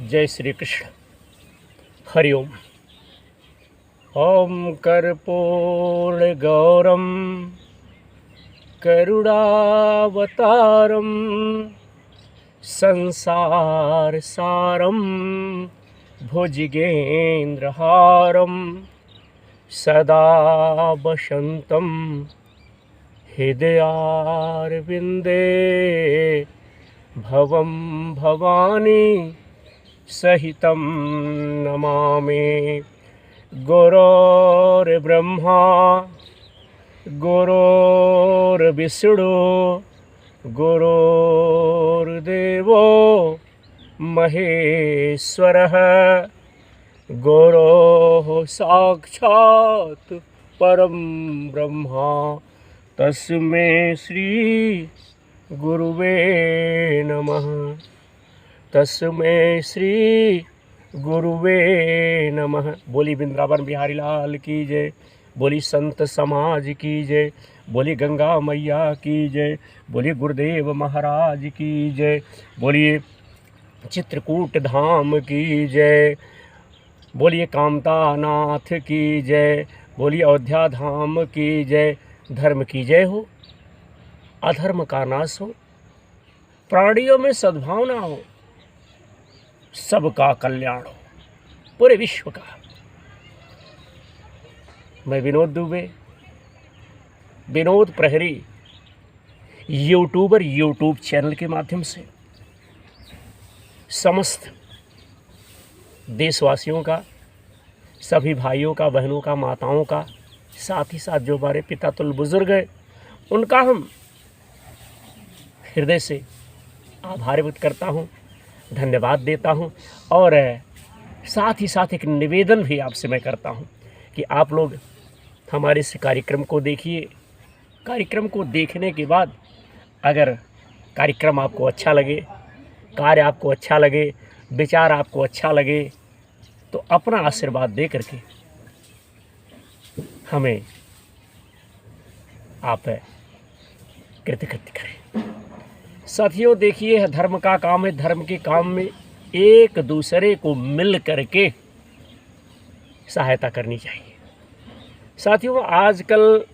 जय श्री कृष्ण। हरिओम। ओम कर्पूर गौरम करुणावतारम संसार सारम भुजगेन्द्रहारम सदा वसंतम हृदयारविंदे भवं भवानी सहितं नमामि। गुरोर्ब्रह्मा गुरोर्विष्णु गुरोर्देवो महेश्वरः गुरोः साक्षात् परं ब्रह्मा तस्मै श्री गुरुवे नमः। तस्मै श्री गुरुवे नमः। बोली वृंदावन बिहारी लाल की जय। बोली संत समाज की जय। बोली गंगा मैया की जय। बोली गुरुदेव महाराज की जय। बोलिए चित्रकूट धाम की जय। बोलिए कामता नाथ की जय। बोलिए अयोध्या धाम की जय। धर्म की जय हो, अधर्म का नाश हो, प्राणियों में सद्भावना हो, सबका कल्याण हो, पूरे विश्व का। मैं विनोद दुबे, विनोद प्रहरी यूट्यूबर, यूट्यूब चैनल के माध्यम से समस्त देशवासियों का, सभी भाइयों का, बहनों का, माताओं का, साथ ही साथ जो हमारे पिता तुल्य बुजुर्ग हैं उनका हम हृदय से आभार व्यक्त करता हूँ, धन्यवाद देता हूँ। और साथ ही साथ एक निवेदन भी आपसे मैं करता हूँ कि आप लोग हमारे इस कार्यक्रम को देखिए। कार्यक्रम को देखने के बाद अगर कार्यक्रम आपको अच्छा लगे, कार्य आपको अच्छा लगे, विचार आपको अच्छा लगे, तो अपना आशीर्वाद दे करके हमें आप कृतकृत्य करें। साथियों देखिए, धर्म का काम है, धर्म के काम में एक दूसरे को मिल करके सहायता करनी चाहिए। साथियों आजकल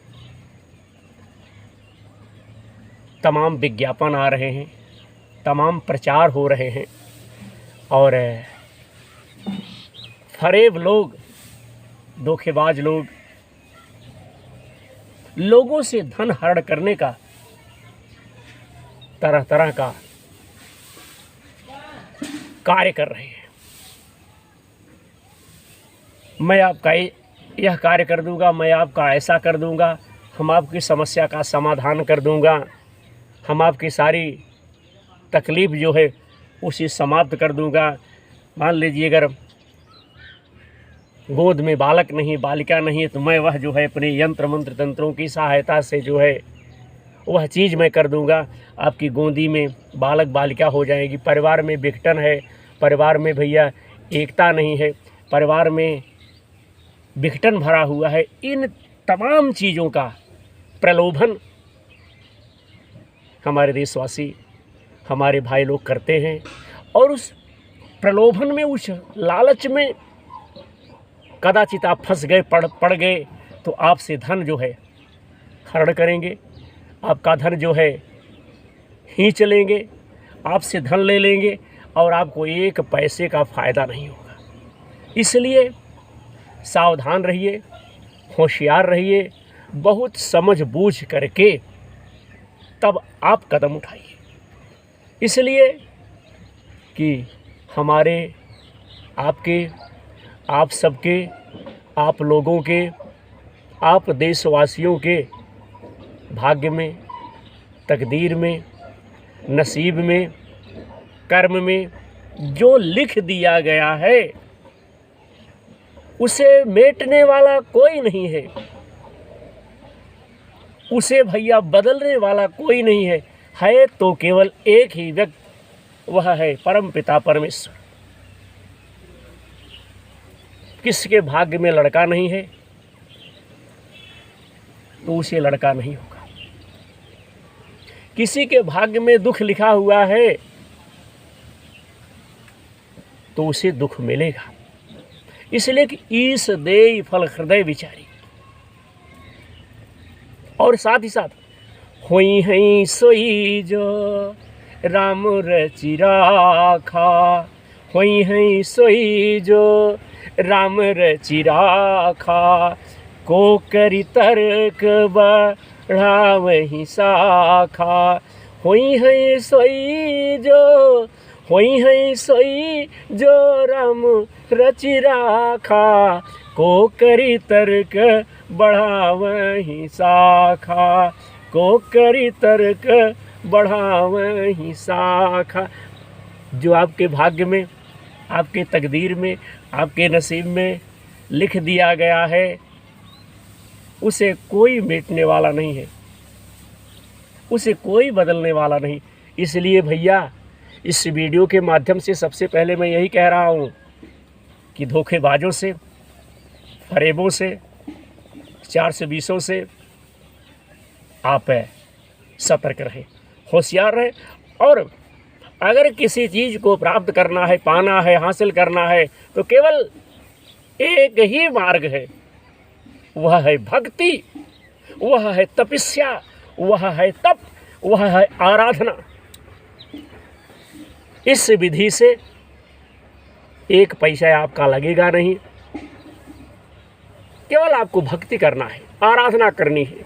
तमाम विज्ञापन आ रहे हैं, तमाम प्रचार हो रहे हैं और फरेब लोग, धोखेबाज लोग लोगों से धन हरण करने का तरह तरह का कार्य कर रहे हैं। मैं आपका यह कार्य कर दूंगा, मैं आपका ऐसा कर दूंगा, हम आपकी समस्या का समाधान कर दूंगा, हम आपकी सारी तकलीफ जो है उसे समाप्त कर दूंगा। मान लीजिए अगर गोद में बालक नहीं, बालिका नहीं है, तो मैं वह जो है अपने यंत्र मंत्र तंत्रों की सहायता से जो है वह चीज़ मैं कर दूंगा। आपकी गोदी में बालक बालिका हो जाएगी। परिवार में विघटन है, परिवार में भैया एकता नहीं है, परिवार में विघटन भरा हुआ है। इन तमाम चीज़ों का प्रलोभन हमारे देशवासी, हमारे भाई लोग करते हैं और उस प्रलोभन में, उस लालच में कदाचित आप फंस गए, पड़ गए, तो आपसे धन जो है हरण करेंगे, आपका धन जो है खींच लेंगे, आपसे धन ले लेंगे और आपको एक पैसे का फ़ायदा नहीं होगा। इसलिए सावधान रहिए, होशियार रहिए, बहुत समझ बूझ करके तब आप कदम उठाइए। इसलिए कि हमारे, आपके, आप सबके, आप लोगों के, आप देशवासियों के भाग्य में, तकदीर में, नसीब में, कर्म में जो लिख दिया गया है उसे मेटने वाला कोई नहीं है, उसे भैया बदलने वाला कोई नहीं है। है तो केवल एक ही व्यक्ति, वह है परम पिता परमेश्वर। किसके भाग्य में लड़का नहीं है तो उसे लड़का नहीं होगा। किसी के भाग्य में दुख लिखा हुआ है तो उसे दुख मिलेगा। इसलिए कि ईस देई फल हृदय विचारी। और साथ ही साथ होई हैं सोई जो राम रचि राखा, होई हैं सोई जो राम रचि राखा, को करी तर्क बढ़ावहि शाखा। होई हैं सोई जो, होई हैं सोई जो राम रचि राखा, को करी तर्क बढ़ावहि शाखा, को करी तर्क बढ़ावहि शाखा। जो आपके भाग्य में, आपके तकदीर में, आपके नसीब में लिख दिया गया है, उसे कोई मिटने वाला नहीं है, उसे कोई बदलने वाला नहीं। इसलिए भैया इस वीडियो के माध्यम से सबसे पहले मैं यही कह रहा हूँ कि धोखेबाजों से, फरेबों से, 420 से आप सतर्क रहें, होशियार रहें। और अगर किसी चीज़ को प्राप्त करना है, पाना है, हासिल करना है, तो केवल एक ही मार्ग है, वह है भक्ति, वह है तपस्या, वह है तप, वह है आराधना। इस विधि से एक पैसा आपका लगेगा नहीं, केवल आपको भक्ति करना है, आराधना करनी है।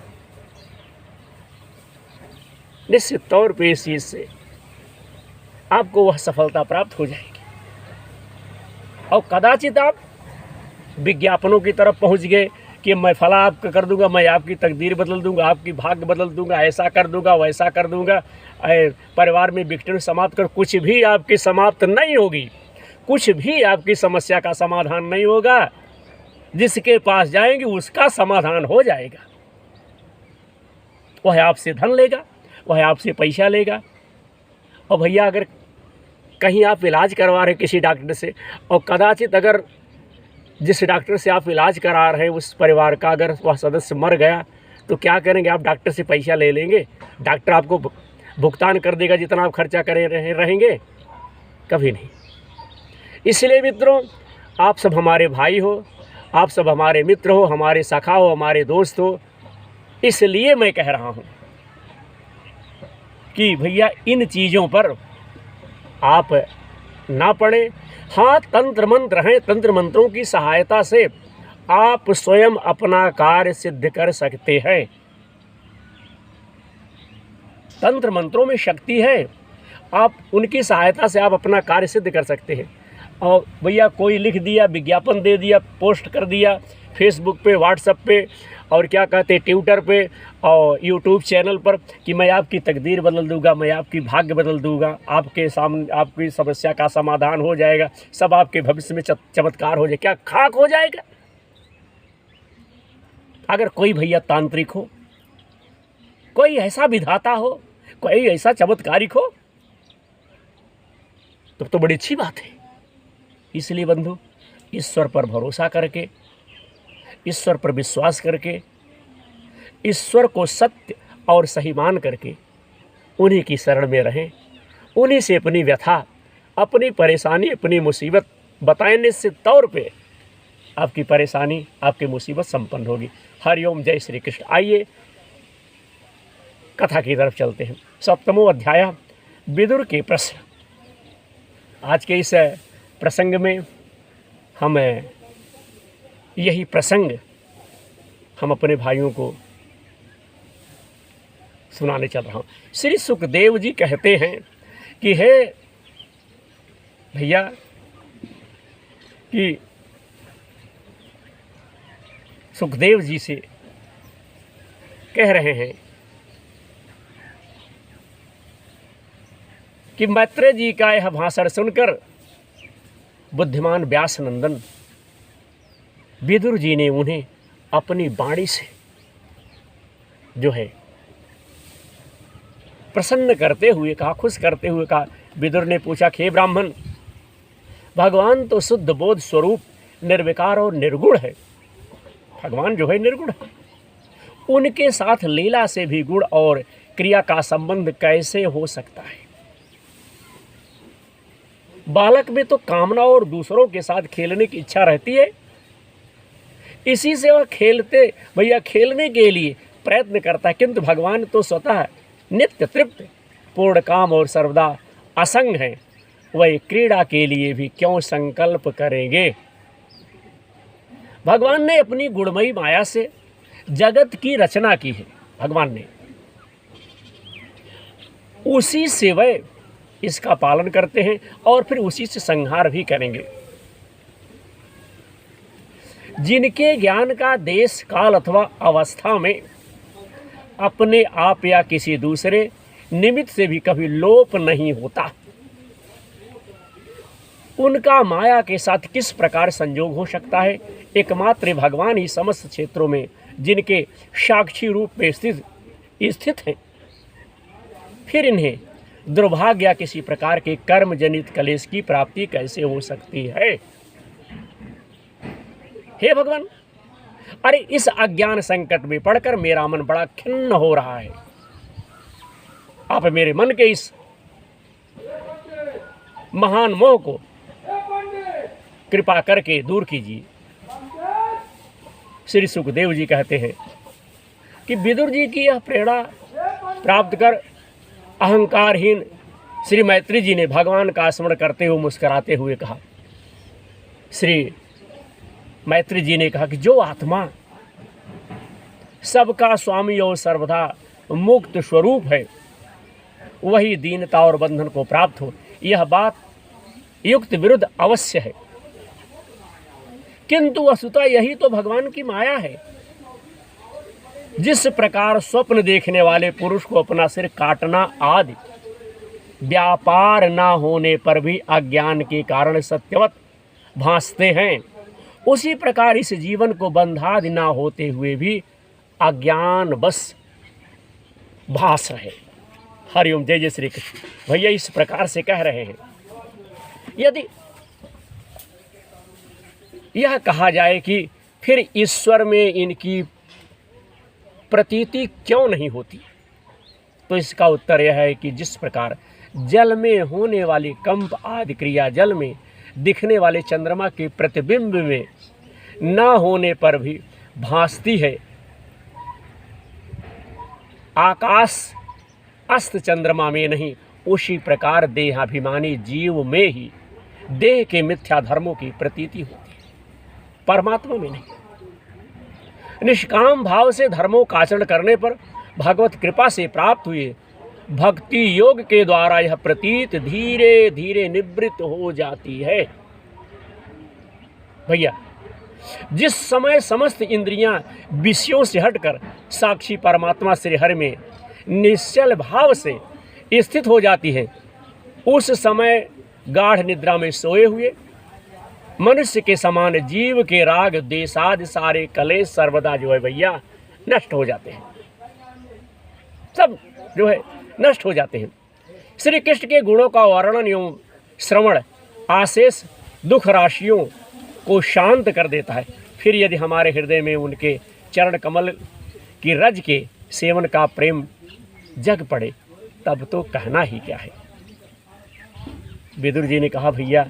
निश्चित तौर पे इस चीज से आपको वह सफलता प्राप्त हो जाएगी। और कदाचित आप विज्ञापनों की तरफ पहुंच गए कि मैं फला आपका कर दूंगा, मैं आपकी तकदीर बदल दूंगा, आपकी भाग्य बदल दूंगा, ऐसा कर दूंगा, वैसा कर दूंगा, परिवार में विघटन समाप्त कर। कुछ भी आपकी समाप्त नहीं होगी, कुछ भी आपकी समस्या का समाधान नहीं होगा। जिसके पास जाएंगे उसका समाधान हो जाएगा। वह आपसे धन लेगा, वह आपसे पैसा लेगा। और भैया अगर कहीं आप इलाज करवा रहे किसी डॉक्टर से, और कदाचित अगर जिस डॉक्टर से आप इलाज करा रहे हैं उस परिवार का अगर वह सदस्य मर गया, तो क्या करेंगे आप? डॉक्टर से पैसा ले लेंगे? डॉक्टर आपको भुगतान कर देगा जितना आप खर्चा करे रहेंगे? कभी नहीं। इसलिए मित्रों, आप सब हमारे भाई हो, आप सब हमारे मित्र हो, हमारे सखा हो, हमारे दोस्त हो। इसलिए मैं कह रहा हूँ कि भैया इन चीज़ों पर आप ना पड़े। हाँ, तंत्र मंत्र हैं, तंत्र मंत्रों की सहायता से आप स्वयं अपना कार्य सिद्ध कर सकते हैं। तंत्र मंत्रों में शक्ति है, आप उनकी सहायता से आप अपना कार्य सिद्ध कर सकते हैं। और भैया कोई लिख दिया, विज्ञापन दे दिया, पोस्ट कर दिया फेसबुक पे, व्हाट्सएप पे, और क्या कहते हैं ट्विटर पे और यूट्यूब चैनल पर कि मैं आपकी तकदीर बदल दूंगा, मैं आपकी भाग्य बदल दूंगा, आपके सामने आपकी समस्या का समाधान हो जाएगा, सब आपके भविष्य में चमत्कार हो जाए। क्या खाक हो जाएगा? अगर कोई भैया तांत्रिक हो, कोई ऐसा विधाता हो, कोई ऐसा चमत्कारिक हो, तब तो बड़ी अच्छी बात है। इसलिए बंधु, ईश्वर पर भरोसा करके, ईश्वर पर विश्वास करके, ईश्वर को सत्य और सही मान करके उन्हीं की शरण में रहें। उन्हीं से अपनी व्यथा, अपनी परेशानी, अपनी मुसीबत बताएं। निश्चित तौर पे आपकी परेशानी, आपकी मुसीबत संपन्न होगी। हरिओम, जय श्री कृष्ण। आइए कथा की तरफ चलते हैं। 7वां अध्याय, विदुर के प्रश्न। आज के इस प्रसंग में हम यही प्रसंग हम अपने भाइयों को सुनाने चल रहा हूँ। श्री सुखदेव जी कहते हैं कि हे भैया, कि सुखदेव जी से कह रहे हैं कि मैत्रेय जी का यह भाषण सुनकर बुद्धिमान व्यास नंदन विदुर जी ने उन्हें अपनी वाणी से जो है प्रसन्न करते हुए कहा, खुश करते हुए कहा। विदुर ने पूछा कि हे ब्राह्मण, भगवान तो शुद्ध बोध स्वरूप, निर्विकार और निर्गुण है। भगवान जो है निर्गुण है, उनके साथ लीला से भी गुण और क्रिया का संबंध कैसे हो सकता है? बालक में तो कामना और दूसरों के साथ खेलने की इच्छा रहती है, इसी से वह खेलने के लिए प्रयत्न करता है, किंतु भगवान तो स्वतः नित्य तृप्त, पूर्ण काम और सर्वदा असंग हैं, वह क्रीड़ा के लिए भी क्यों संकल्प करेंगे। भगवान ने अपनी गुणमयी माया से जगत की रचना की है, भगवान ने, उसी से वह इसका पालन करते हैं और फिर उसी से संहार भी करेंगे। जिनके ज्ञान का देश काल अथवा अवस्था में अपने आप या किसी दूसरे निमित्त से भी कभी लोप नहीं होता, उनका माया के साथ किस प्रकार संयोग हो सकता है। एकमात्र भगवान ही समस्त क्षेत्रों में जिनके साक्षी रूप में स्थित हैं, फिर इन्हें दुर्भाग्य या किसी प्रकार के कर्म जनित कलेश की प्राप्ति कैसे हो सकती है। हे भगवान, अरे इस अज्ञान संकट में पड़कर मेरा मन बड़ा खिन्न हो रहा है, आप मेरे मन के इस महान मोह को कृपा करके दूर कीजिए। श्री सुखदेव जी कहते हैं कि विदुर जी की यह प्रेरणा प्राप्त कर अहंकारहीन श्री मैत्री जी ने भगवान का स्मरण करते हुए मुस्कुराते हुए कहा, श्री मैत्री जी ने कहा कि जो आत्मा सबका स्वामी और सर्वदा मुक्त स्वरूप है, वही दीनता और बंधन को प्राप्त हो। यह बात युक्त विरुद्ध अवश्य है, किंतु वस्तुतः यही तो भगवान की माया है। जिस प्रकार स्वप्न देखने वाले पुरुष को अपना सिर काटना आदि व्यापार न होने पर भी अज्ञान के कारण सत्यवत भासते हैं, उसी प्रकार इस जीवन को बंधादि न होते हुए भी अज्ञान बस भास रहे। हरिओम, जय जय श्री कृष्ण। भैया इस प्रकार से कह रहे हैं, यदि यह कहा जाए कि फिर ईश्वर में इनकी प्रतीति क्यों नहीं होती, तो इसका उत्तर यह है कि जिस प्रकार जल में होने वाली कंप आदि क्रिया जल में दिखने वाले चंद्रमा के प्रतिबिंब में न होने पर भी भासती है, आकाश अस्त चंद्रमा में नहीं, उसी प्रकार देहाभिमानी जीव में ही देह के मिथ्या धर्मों की प्रतीति होती है, परमात्मा में नहीं। निष्काम भाव से धर्मों का आचरण करने पर भगवत कृपा से प्राप्त हुए भक्ति योग के द्वारा यह प्रतीत धीरे धीरे निवृत्त हो जाती है। भैया, जिस समय समस्त इंद्रियां विषयों से हटकर साक्षी परमात्मा श्री हरि में निश्चल भाव से स्थित हो जाती है, उस समय गाढ़ निद्रा में सोए हुए मनुष्य के समान जीव के राग देशादि सारे कलेश सर्वदा जो है भैया नष्ट हो जाते हैं, सब जो है नष्ट हो जाते हैं। श्री कृष्ण के गुणों का वर्णन एवं श्रवण आशेष दुख राशियों को शांत कर देता है। फिर यदि हमारे हृदय में उनके चरण कमल की रज के सेवन का प्रेम जग पड़े, तब तो कहना ही क्या है। विदुर जी ने कहा, भैया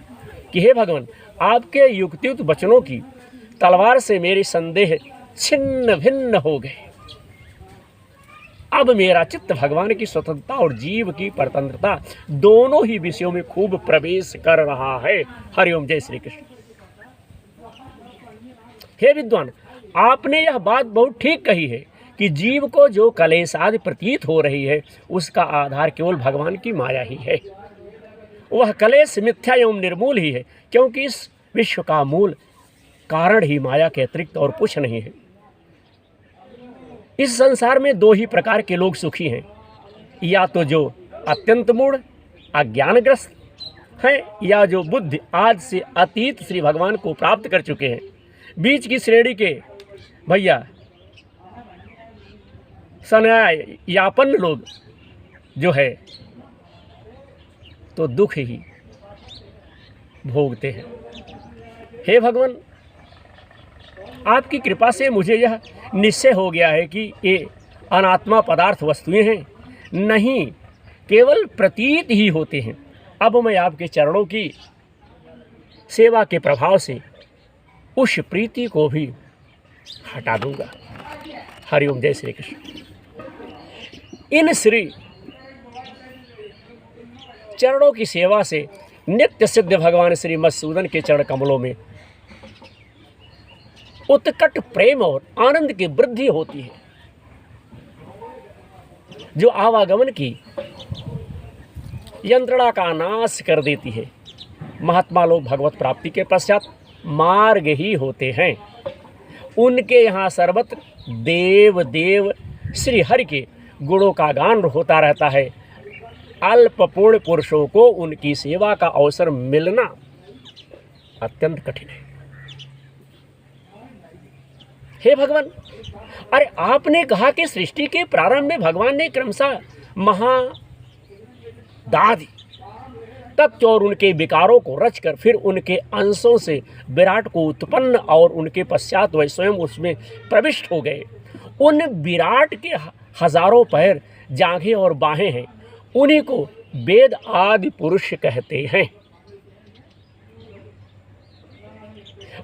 कि हे भगवान, आपके युक्तियुक्त वचनों की तलवार से मेरे संदेह छिन्न भिन्न हो गए। अब मेरा चित्त भगवान की स्वतंत्रता और जीव की परतंत्रता दोनों ही विषयों में खूब प्रवेश कर रहा है। हरिओम, जय श्री कृष्ण। हे विद्वान, आपने यह बात बहुत ठीक कही है कि जीव को जो कलेश आदि प्रतीत हो रही है, उसका आधार केवल भगवान की माया ही है। वह कलेश मिथ्या एवं निर्मूल ही है, क्योंकि इस विश्व का मूल कारण ही माया के अतिरिक्त और कुछ नहीं है। इस संसार में दो ही प्रकार के लोग सुखी हैं, या तो जो अत्यंत मूढ़ अज्ञानग्रस्त हैं, या जो बुद्धि आज से अतीत श्री भगवान को प्राप्त कर चुके हैं। बीच की श्रेणी के भैया सन्याय यापन लोग जो है तो दुख ही भोगते हैं। हे भगवान, आपकी कृपा से मुझे यह निश्चय हो गया है कि ये अनात्मा पदार्थ वस्तुएं हैं, नहीं केवल प्रतीत ही होते हैं। अब मैं आपके चरणों की सेवा के प्रभाव से उस प्रीति को भी हटा दूंगा। हरिओम, जय श्री कृष्ण। इन श्री चरणों की सेवा से नित्य सिद्ध भगवान श्री मधुसूदन के चरण कमलों में उत्कट प्रेम और आनंद की वृद्धि होती है, जो आवागमन की यंत्रणा का नाश कर देती है। महात्मा लोग भगवत प्राप्ति के पश्चात मार्ग ही होते हैं। उनके यहाँ सर्वत्र देव देव श्री हरि के गुणों का गान होता रहता है। अल्प पूर्ण पुरुषों को उनकी सेवा का अवसर मिलना अत्यंत कठिन है। हे भगवान, अरे आपने कहा कि सृष्टि के प्रारंभ में भगवान ने क्रमशः महादादि तत्व और उनके विकारों को रचकर फिर उनके अंशों से विराट को उत्पन्न और उनके पश्चात वह स्वयं उसमें प्रविष्ट हो गए। उन विराट के हजारों पैर, जांघें और बाहें हैं। उन्हीं को वेद आदि पुरुष कहते हैं।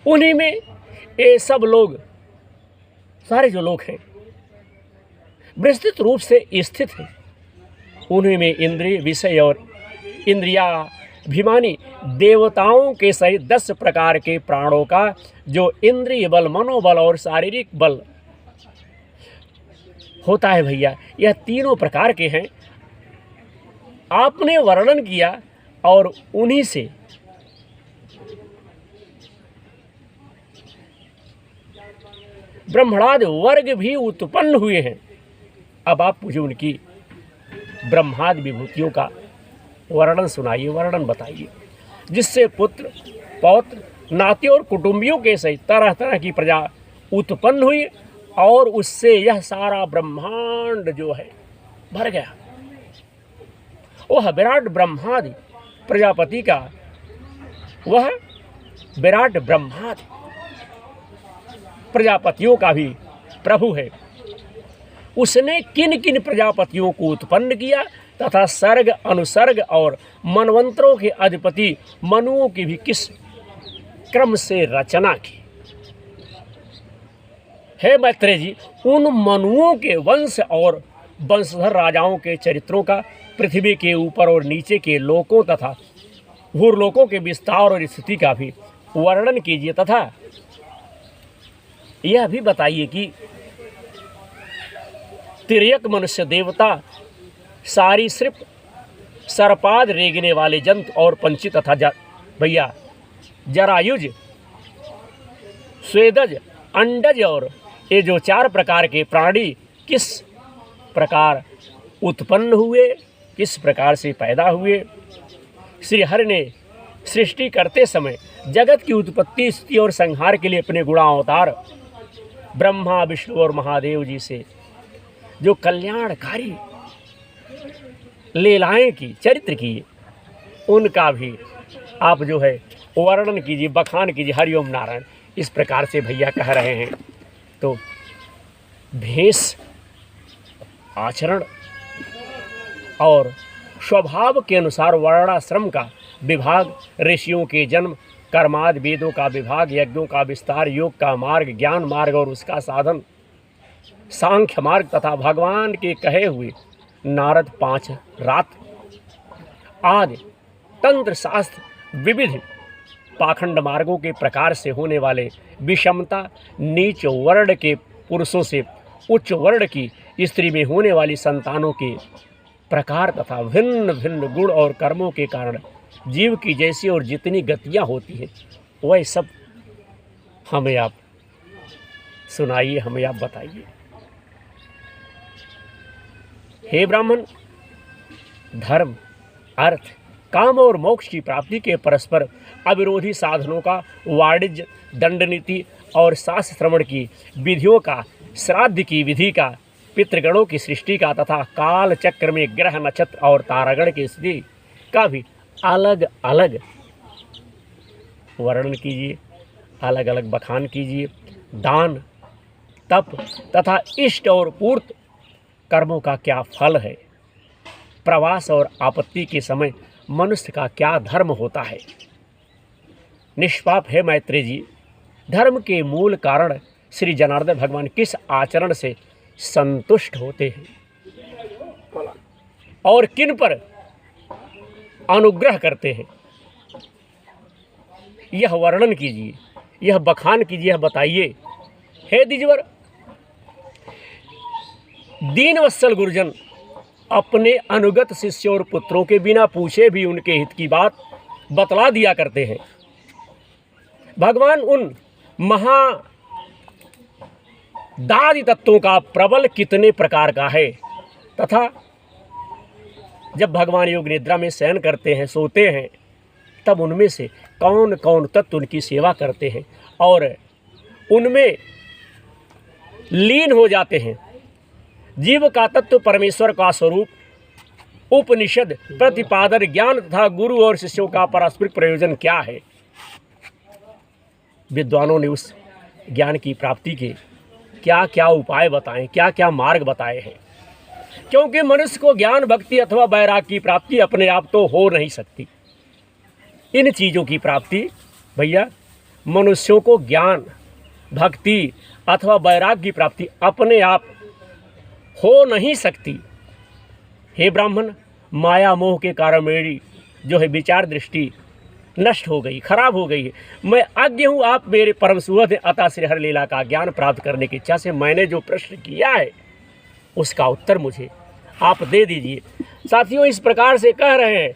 उन्हीं में ये सब लोग, सारे जो लोग हैं, विस्तृत रूप से स्थित हैं। उन्हीं में इंद्रिय, विषय और इंद्रियाभिमानी देवताओं के सहित 10 प्रकार के प्राणों का जो इंद्रिय बल, मनोबल और शारीरिक बल होता है भैया, यह तीनों प्रकार के हैं। आपने वर्णन किया और उन्हीं से ब्रह्मणादि वर्ग भी उत्पन्न हुए हैं। अब आप मुझे उनकी ब्रह्मादि विभूतियों का वर्णन सुनाइए, वर्णन बताइए, जिससे पुत्र, पौत्र, नाती और कुटुंबियों के सहित तरह तरह की प्रजा उत्पन्न हुई और उससे यह सारा ब्रह्मांड जो है भर गया। वह विराट ब्रह्मादि प्रजापति का, वह विराट ब्रह्मादि प्रजापतियों का भी प्रभु है। उसने किन किन प्रजापतियों को उत्पन्न किया तथा सर्ग, अनुसर्ग और मनवंतरों के अधिपति मनुओं की भी किस क्रम से रचना की। हे मैत्रेय जी, उन मनुओं के वंश और वंशधर राजाओं के चरित्रों का, पृथ्वी के ऊपर और नीचे के लोकों तथा भूरलोकों के विस्तार और स्थिति का भी वर्णन कीजिए तथा यह भी बताइए कि तिर्यक मनुष्य, देवता, सारीसृप, सर्पाद रेंगने वाले जंतु और पंछी तथा भैया जरायुज, स्वेदज, अंडज और ये जो 4 प्रकार के प्राणी किस प्रकार उत्पन्न हुए, किस प्रकार से पैदा हुए। श्री हरि ने सृष्टि करते समय जगत की उत्पत्ति, स्थिति और संहार के लिए अपने गुणावतार ब्रह्मा, विष्णु और महादेव जी से जो कल्याणकारी लीलाएं की, चरित्र की, उनका भी आप जो है वर्णन कीजिए, बखान कीजिए। हरिओम नारायण। इस प्रकार से भैया कह रहे हैं। तो भेष, आचरण और स्वभाव के अनुसार वर्णाश्रम का विभाग, ऋषियों के जन्म, कर्मादि वेदों का विभाग, यज्ञों का विस्तार, योग का मार्ग, ज्ञान मार्ग और उसका साधन, सांख्य मार्ग तथा भगवान के कहे हुए नारद 5 रात आदि तंत्र शास्त्र, विविध पाखंड मार्गों के प्रकार से होने वाले विषमता, नीच वर्ण के पुरुषों से उच्च वर्ण की स्त्री में होने वाली संतानों के प्रकार तथा भिन्न भिन्न गुण और कर्मों के कारण जीव की जैसी और जितनी गतियाँ होती हैं, वह सब हमें आप सुनाइए, हमें आप बताइए। हे ब्राह्मण, धर्म, अर्थ, काम और मोक्ष की प्राप्ति के परस्पर अविरोधी साधनों का, वाणिज्य, दंड नीति और शास्त्र श्रवण की विधियों का, श्राद्ध की विधि का, पितृगणों की सृष्टि का तथा काल चक्र में ग्रह, नक्षत्र और तारागण की स्थिति का भी अलग अलग वर्णन कीजिए, अलग अलग बखान कीजिए। दान, तप तथा इष्ट और पूर्त कर्मों का क्या फल है। प्रवास और आपत्ति के समय मनुष्य का क्या धर्म होता है। निष्पाप है मैत्रेय जी, धर्म के मूल कारण श्री जनार्दन भगवान किस आचरण से संतुष्ट होते हैं और किन पर अनुग्रह करते हैं, यह वर्णन कीजिए, यह बखान कीजिए, यह बताइए। हे द्विजवर, दीनवत्सल गुरुजन अपने अनुगत शिष्यों और पुत्रों के बिना पूछे भी उनके हित की बात बतला दिया करते हैं। भगवान उन महादादि तत्वों का प्रबल कितने प्रकार का है तथा जब भगवान योग निद्रा में शयन करते हैं, सोते हैं, तब उनमें से कौन कौन तत्व उनकी सेवा करते हैं और उनमें लीन हो जाते हैं। जीव का तत्व परमेश्वर का स्वरूप, उपनिषद प्रतिपादन ज्ञान तथा गुरु और शिष्यों का पारस्परिक प्रयोजन क्या है। विद्वानों ने उस ज्ञान की प्राप्ति के क्या क्या उपाय बताए, क्या क्या मार्ग बताए हैं, क्योंकि मनुष्य को ज्ञान, भक्ति अथवा वैराग्य की प्राप्ति अपने आप तो हो नहीं सकती। इन चीज़ों की प्राप्ति भैया मनुष्यों को ज्ञान, भक्ति अथवा वैराग्य की प्राप्ति अपने आप हो नहीं सकती। हे ब्राह्मण, माया मोह के कारण मेरी जो है विचार दृष्टि नष्ट हो गई, खराब हो गई है। मैं अज्ञ हूँ, आप मेरे परम सुहृद हैं, अतः श्री हरि लीला का ज्ञान प्राप्त करने की इच्छा से मैंने जो प्रश्न किया है उसका उत्तर मुझे आप दे दीजिए। साथियों, इस प्रकार से कह रहे हैं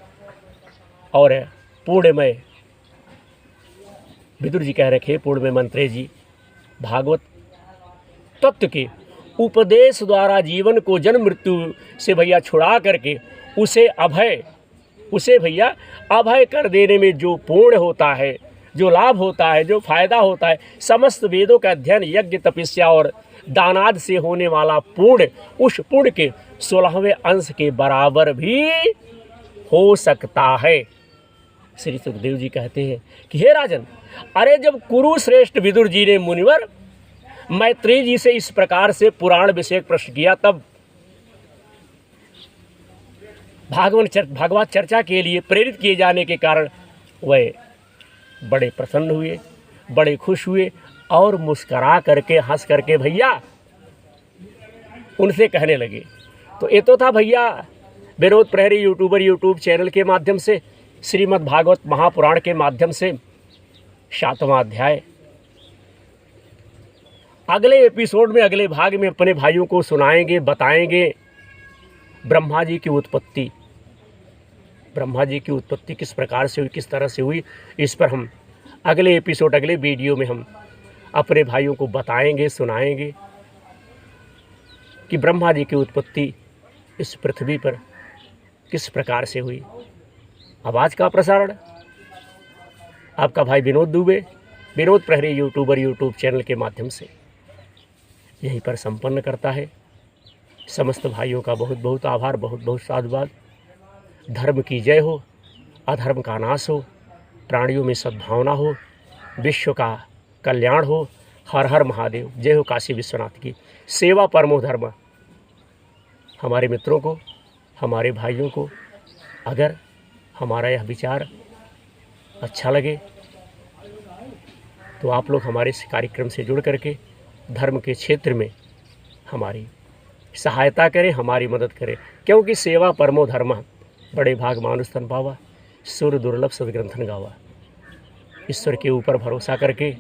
और पूर्णमय विदुर जी कह रखे, पूर्णमय मैत्रेय जी भागवत तत्व के उपदेश द्वारा जीवन को जन्म मृत्यु से भैया छुड़ा करके उसे भैया अभय कर देने में जो पूर्ण होता है, जो लाभ होता है, जो फायदा होता है, समस्त वेदों का अध्ययन, यज्ञ, तपस्या और दानाद से होने वाला पुण्य उस पुण्य के 16वें अंश के बराबर भी हो सकता है। श्री सुखदेव जी कहते हैं कि हे राजन, अरे जब कुरुश्रेष्ठ विदुर जी ने मुनिवर मैत्रेय जी से इस प्रकार से पुराण विषयक प्रश्न किया, तब भागवत चर्चा के लिए प्रेरित किए जाने के कारण वह बड़े प्रसन्न हुए, बड़े खुश हुए और मुस्करा करके, हंस करके भैया उनसे कहने लगे। तो ये तो था भैया विनोद प्रहरी यूट्यूब चैनल के माध्यम से श्रीमद् भागवत महापुराण के माध्यम से 7वां अध्याय। अगले एपिसोड में, अगले भाग में अपने भाइयों को सुनाएंगे, बताएंगे ब्रह्मा जी की उत्पत्ति किस प्रकार से हुई, किस तरह से हुई। इस पर हम अगले एपिसोड, अगले वीडियो में हम अपने भाइयों को बताएंगे, सुनाएंगे कि ब्रह्मा जी की उत्पत्ति इस पृथ्वी पर किस प्रकार से हुई। अब आज का प्रसारण आपका भाई विनोद दुबे, विनोद प्रहरी यूट्यूब चैनल के माध्यम से यहीं पर संपन्न करता है। समस्त भाइयों का बहुत बहुत आभार, बहुत बहुत साधुवाद। धर्म की जय हो, अधर्म का नाश हो, प्राणियों में सद्भावना हो, विश्व का कल्याण हो। हर हर महादेव। जय हो काशी विश्वनाथ की। सेवा परमो धर्म। हमारे मित्रों को, हमारे भाइयों को अगर हमारा यह विचार अच्छा लगे तो आप लोग हमारे इस कार्यक्रम से जुड़ करके धर्म के क्षेत्र में हमारी सहायता करें, हमारी मदद करें, क्योंकि सेवा परमो धर्म। बड़े भाग मानुष तन पावा, सुर दुर्लभ सदग्रंथन गावा। ईश्वर के ऊपर भरोसा करके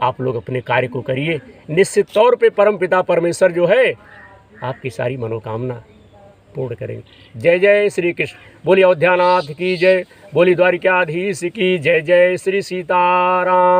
आप लोग अपने कार्य को करिए। निश्चित तौर पे परम पिता परमेश्वर जो है आपकी सारी मनोकामना पूर्ण करेंगे। जय जय श्री कृष्ण। बोली अयोध्यानाथ की जय, बोली द्वारिकाधीश की जय। जय श्री सीताराम।